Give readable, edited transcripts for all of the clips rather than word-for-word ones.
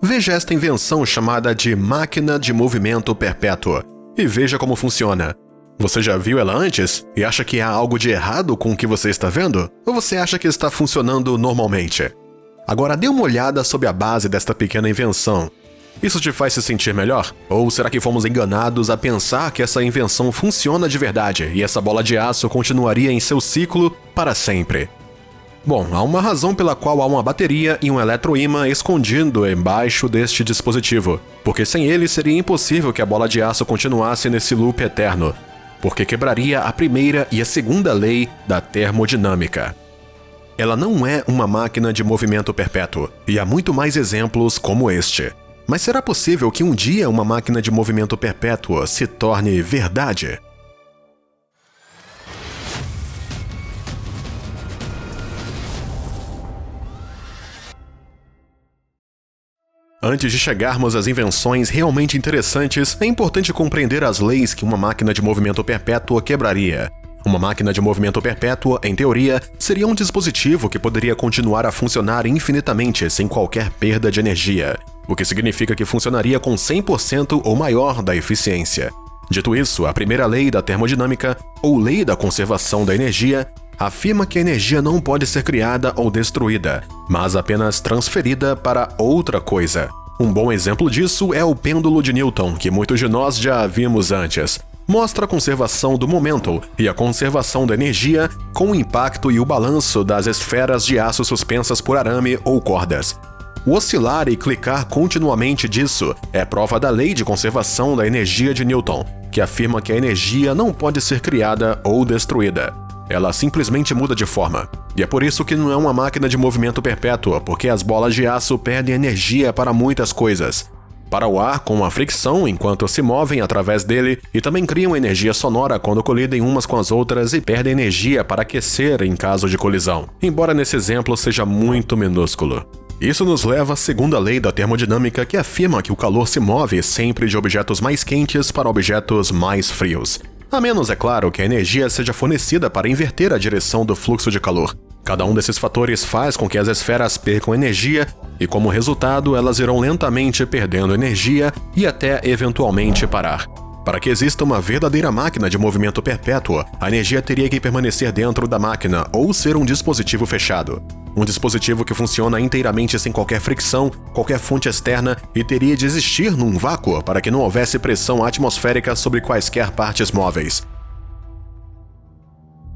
Veja esta invenção chamada de máquina de movimento perpétuo e veja como funciona. Você já viu ela antes e acha que há algo de errado com o que você está vendo? Ou você acha que está funcionando normalmente? Agora dê uma olhada sob a base desta pequena invenção. Isso te faz se sentir melhor? Ou será que fomos enganados a pensar que essa invenção funciona de verdade e essa bola de aço continuaria em seu ciclo para sempre? Bom, há uma razão pela qual há uma bateria e um eletroímã escondido embaixo deste dispositivo, porque sem ele seria impossível que a bola de aço continuasse nesse loop eterno, porque quebraria a primeira e a segunda lei da termodinâmica. Ela não é uma máquina de movimento perpétuo, e há muito mais exemplos como este. Mas será possível que um dia uma máquina de movimento perpétuo se torne verdade? Antes de chegarmos às invenções realmente interessantes, é importante compreender as leis que uma máquina de movimento perpétuo quebraria. Uma máquina de movimento perpétuo, em teoria, seria um dispositivo que poderia continuar a funcionar infinitamente sem qualquer perda de energia, o que significa que funcionaria com 100% ou maior da eficiência. Dito isso, a primeira lei da termodinâmica, ou lei da conservação da energia, afirma que a energia não pode ser criada ou destruída, mas apenas transferida para outra coisa. Um bom exemplo disso é o pêndulo de Newton, que muitos de nós já vimos antes. Mostra a conservação do momento e a conservação da energia com o impacto e o balanço das esferas de aço suspensas por arame ou cordas. O oscilar e clicar continuamente disso é prova da lei de conservação da energia de Newton, que afirma que a energia não pode ser criada ou destruída. Ela simplesmente muda de forma. E é por isso que não é uma máquina de movimento perpétuo, porque as bolas de aço perdem energia para muitas coisas. Para o ar com a fricção enquanto se movem através dele e também criam energia sonora quando colidem umas com as outras e perdem energia para aquecer em caso de colisão, embora nesse exemplo seja muito minúsculo. Isso nos leva à segunda lei da termodinâmica, que afirma que o calor se move sempre de objetos mais quentes para objetos mais frios. A menos, é claro, que a energia seja fornecida para inverter a direção do fluxo de calor. Cada um desses fatores faz com que as esferas percam energia e, como resultado, elas irão lentamente perdendo energia e até eventualmente parar. Para que exista uma verdadeira máquina de movimento perpétuo, a energia teria que permanecer dentro da máquina ou ser um dispositivo fechado. Um dispositivo que funciona inteiramente sem qualquer fricção, qualquer fonte externa e teria de existir num vácuo para que não houvesse pressão atmosférica sobre quaisquer partes móveis.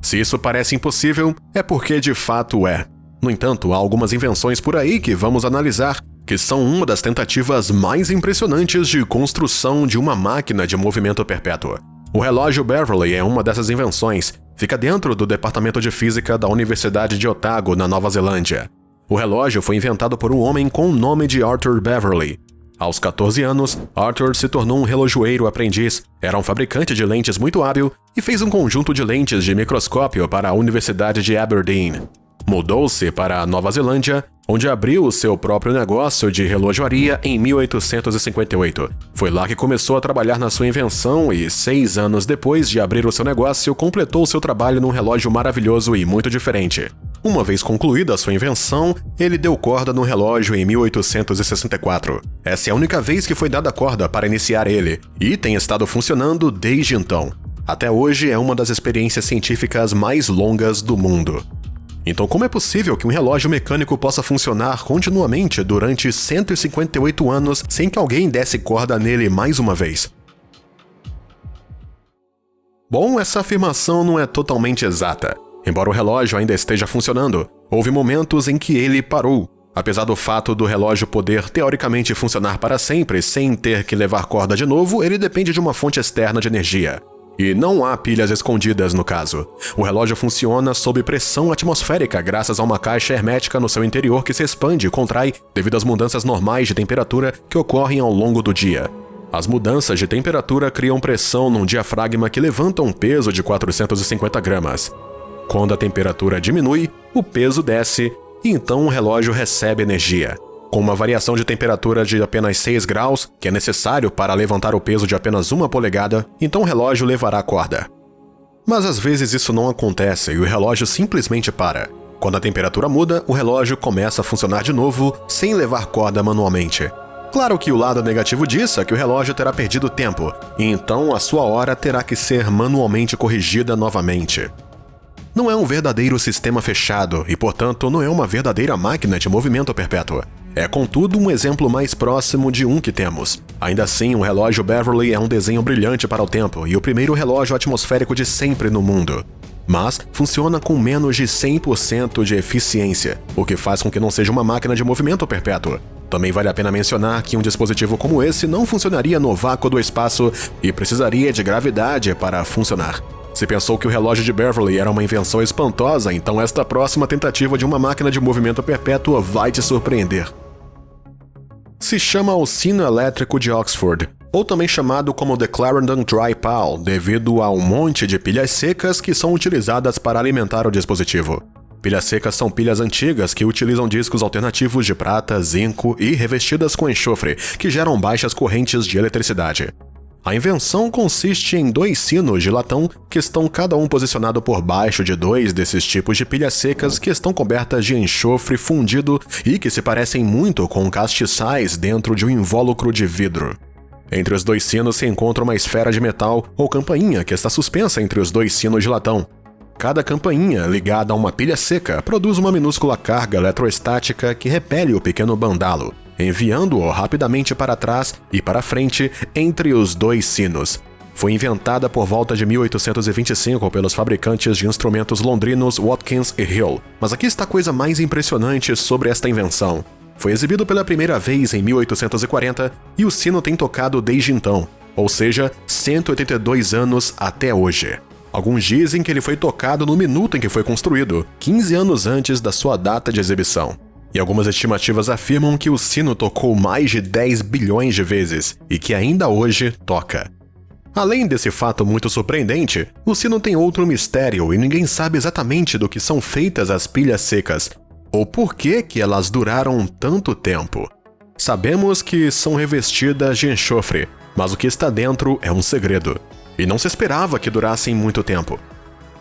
Se isso parece impossível, é porque de fato é. No entanto, há algumas invenções por aí que vamos analisar, que são uma das tentativas mais impressionantes de construção de uma máquina de movimento perpétuo. O relógio Beverly é uma dessas invenções. Fica dentro do Departamento de Física da Universidade de Otago, na Nova Zelândia. O relógio foi inventado por um homem com o nome de Arthur Beverly. Aos 14 anos, Arthur se tornou um relojoeiro aprendiz, era um fabricante de lentes muito hábil e fez um conjunto de lentes de microscópio para a Universidade de Aberdeen. Mudou-se para a Nova Zelândia, onde abriu o seu próprio negócio de relojoaria em 1858. Foi lá que começou a trabalhar na sua invenção e, 6 anos depois de abrir o seu negócio, completou seu trabalho num relógio maravilhoso e muito diferente. Uma vez concluída a sua invenção, ele deu corda no relógio em 1864. Essa é a única vez que foi dada corda para iniciar ele, e tem estado funcionando desde então. Até hoje é uma das experiências científicas mais longas do mundo. Então, como é possível que um relógio mecânico possa funcionar continuamente durante 158 anos sem que alguém desse corda nele mais uma vez? Bom, essa afirmação não é totalmente exata. Embora o relógio ainda esteja funcionando, houve momentos em que ele parou. Apesar do fato do relógio poder teoricamente funcionar para sempre sem ter que levar corda de novo, ele depende de uma fonte externa de energia. E não há pilhas escondidas no caso. O relógio funciona sob pressão atmosférica graças a uma caixa hermética no seu interior que se expande e contrai devido às mudanças normais de temperatura que ocorrem ao longo do dia. As mudanças de temperatura criam pressão num diafragma que levanta um peso de 450 gramas. Quando a temperatura diminui, o peso desce e então o relógio recebe energia. Com uma variação de temperatura de apenas 6 graus, que é necessário para levantar o peso de apenas 1 polegada, então o relógio levará a corda. Mas às vezes isso não acontece e o relógio simplesmente para. Quando a temperatura muda, o relógio começa a funcionar de novo, sem levar corda manualmente. Claro que o lado negativo disso é que o relógio terá perdido tempo, e então a sua hora terá que ser manualmente corrigida novamente. Não é um verdadeiro sistema fechado e, portanto, não é uma verdadeira máquina de movimento perpétuo. É, contudo, um exemplo mais próximo de um que temos. Ainda assim, o relógio Beverly é um desenho brilhante para o tempo e o primeiro relógio atmosférico de sempre no mundo. Mas funciona com menos de 100% de eficiência, o que faz com que não seja uma máquina de movimento perpétuo. Também vale a pena mencionar que um dispositivo como esse não funcionaria no vácuo do espaço e precisaria de gravidade para funcionar. Se pensou que o relógio de Beverly era uma invenção espantosa, então esta próxima tentativa de uma máquina de movimento perpétuo vai te surpreender. Se chama o sino elétrico de Oxford, ou também chamado como The Clarendon Dry Pal, devido a um monte de pilhas secas que são utilizadas para alimentar o dispositivo. Pilhas secas são pilhas antigas que utilizam discos alternativos de prata, zinco e revestidas com enxofre, que geram baixas correntes de eletricidade. A invenção consiste em 2 sinos de latão que estão cada um posicionado por baixo de 2 desses tipos de pilhas secas que estão cobertas de enxofre fundido e que se parecem muito com castiçais dentro de um invólucro de vidro. Entre os 2 sinos se encontra uma esfera de metal ou campainha que está suspensa entre os 2 sinos de latão. Cada campainha, ligada a uma pilha seca, produz uma minúscula carga eletroestática que repele o pequeno bandalo, enviando-o rapidamente para trás e para frente entre os 2 sinos. Foi inventada por volta de 1825 pelos fabricantes de instrumentos londrinos Watkins e Hill. Mas aqui está a coisa mais impressionante sobre esta invenção. Foi exibido pela primeira vez em 1840 e o sino tem tocado desde então, ou seja, 182 anos até hoje. Alguns dizem que ele foi tocado no minuto em que foi construído, 15 anos antes da sua data de exibição. E algumas estimativas afirmam que o sino tocou mais de 10 bilhões de vezes e que ainda hoje toca. Além desse fato muito surpreendente, o sino tem outro mistério e ninguém sabe exatamente do que são feitas as pilhas secas, ou por que elas duraram tanto tempo. Sabemos que são revestidas de enxofre, mas o que está dentro é um segredo. E não se esperava que durassem muito tempo.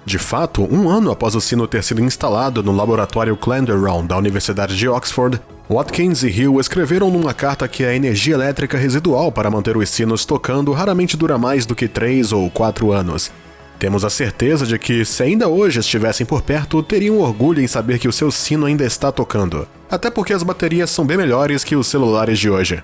De fato, 1 ano após o sino ter sido instalado no laboratório Clenderon da Universidade de Oxford, Watkins e Hill escreveram numa carta que a energia elétrica residual para manter os sinos tocando raramente dura mais do que 3 ou 4 anos. Temos a certeza de que, se ainda hoje estivessem por perto, teriam orgulho em saber que o seu sino ainda está tocando. Até porque as baterias são bem melhores que os celulares de hoje.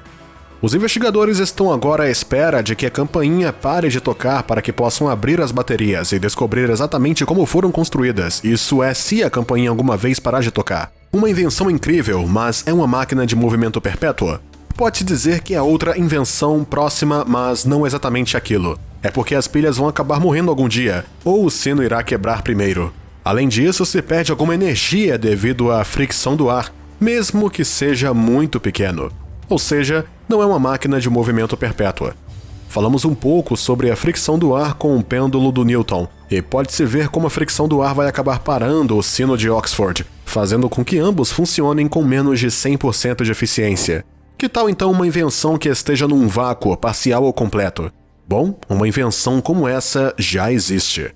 Os investigadores estão agora à espera de que a campainha pare de tocar para que possam abrir as baterias e descobrir exatamente como foram construídas, isso é, se a campainha alguma vez parar de tocar. Uma invenção incrível, mas é uma máquina de movimento perpétuo? Pode-se dizer que é outra invenção próxima, mas não exatamente aquilo. É porque as pilhas vão acabar morrendo algum dia, ou o sino irá quebrar primeiro. Além disso, se perde alguma energia devido à fricção do ar, mesmo que seja muito pequeno. Ou seja, não é uma máquina de movimento perpétua. Falamos um pouco sobre a fricção do ar com o pêndulo do Newton, e pode-se ver como a fricção do ar vai acabar parando o sino de Oxford, fazendo com que ambos funcionem com menos de 100% de eficiência. Que tal então uma invenção que esteja num vácuo, parcial ou completo? Bom, uma invenção como essa já existe.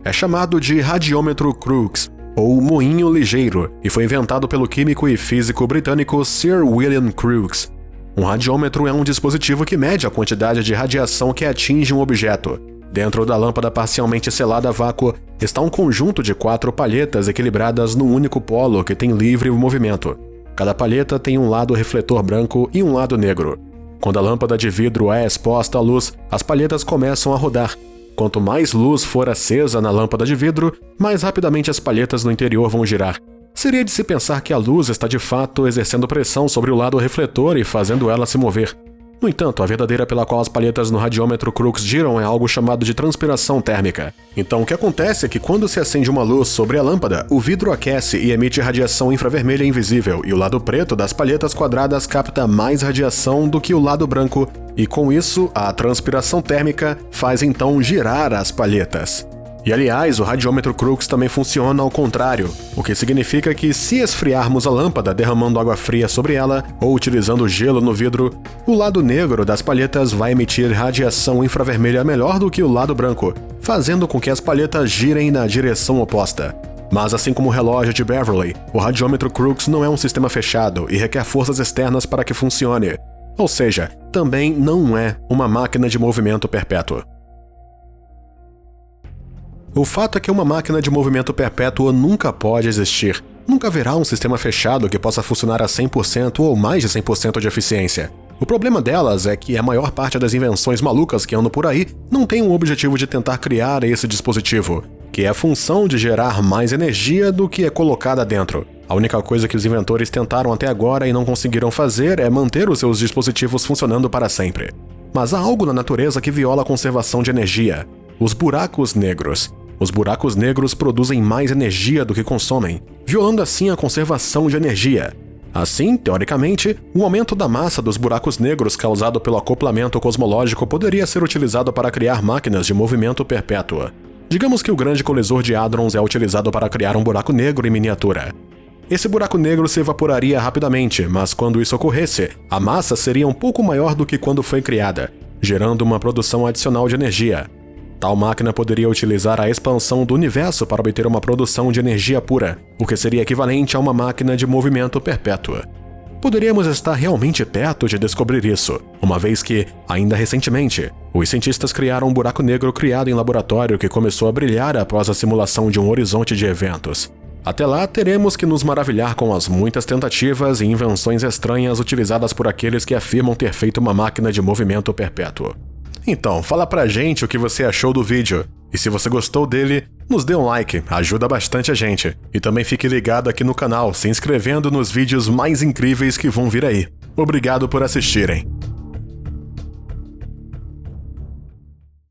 É chamado de radiômetro Crookes, ou moinho ligeiro, e foi inventado pelo químico e físico britânico Sir William Crookes. Um radiômetro é um dispositivo que mede a quantidade de radiação que atinge um objeto. Dentro da lâmpada parcialmente selada a vácuo está um conjunto de 4 palhetas equilibradas num único polo que tem livre movimento. Cada palheta tem um lado refletor branco e um lado negro. Quando a lâmpada de vidro é exposta à luz, as palhetas começam a rodar. Quanto mais luz for acesa na lâmpada de vidro, mais rapidamente as palhetas no interior vão girar. Seria de se pensar que a luz está de fato exercendo pressão sobre o lado refletor e fazendo ela se mover. No entanto, a verdadeira pela qual as palhetas no radiômetro Crookes giram é algo chamado de transpiração térmica. Então o que acontece é que quando se acende uma luz sobre a lâmpada, o vidro aquece e emite radiação infravermelha invisível, e o lado preto das palhetas quadradas capta mais radiação do que o lado branco, e com isso, a transpiração térmica faz então girar as palhetas. E aliás, o radiômetro Crookes também funciona ao contrário, o que significa que se esfriarmos a lâmpada derramando água fria sobre ela ou utilizando gelo no vidro, o lado negro das palhetas vai emitir radiação infravermelha melhor do que o lado branco, fazendo com que as palhetas girem na direção oposta. Mas assim como o relógio de Beverly, o radiômetro Crookes não é um sistema fechado e requer forças externas para que funcione. Ou seja, também não é uma máquina de movimento perpétuo. O fato é que uma máquina de movimento perpétuo nunca pode existir. Nunca haverá um sistema fechado que possa funcionar a 100% ou mais de 100% de eficiência. O problema delas é que a maior parte das invenções malucas que andam por aí não tem o objetivo de tentar criar esse dispositivo, que é a função de gerar mais energia do que é colocada dentro. A única coisa que os inventores tentaram até agora e não conseguiram fazer é manter os seus dispositivos funcionando para sempre. Mas há algo na natureza que viola a conservação de energia: os buracos negros. Os buracos negros produzem mais energia do que consomem, violando assim a conservação de energia. Assim, teoricamente, o aumento da massa dos buracos negros causado pelo acoplamento cosmológico poderia ser utilizado para criar máquinas de movimento perpétuo. Digamos que o grande colisor de hadrons é utilizado para criar um buraco negro em miniatura. Esse buraco negro se evaporaria rapidamente, mas quando isso ocorresse, a massa seria um pouco maior do que quando foi criada, gerando uma produção adicional de energia. Tal máquina poderia utilizar a expansão do universo para obter uma produção de energia pura, o que seria equivalente a uma máquina de movimento perpétuo. Poderíamos estar realmente perto de descobrir isso, uma vez que, ainda recentemente, os cientistas criaram um buraco negro criado em laboratório que começou a brilhar após a simulação de um horizonte de eventos. Até lá, teremos que nos maravilhar com as muitas tentativas e invenções estranhas utilizadas por aqueles que afirmam ter feito uma máquina de movimento perpétuo. Então, fala pra gente o que você achou do vídeo. E se você gostou dele, nos dê um like, ajuda bastante a gente. E também fique ligado aqui no canal, se inscrevendo nos vídeos mais incríveis que vão vir aí. Obrigado por assistirem.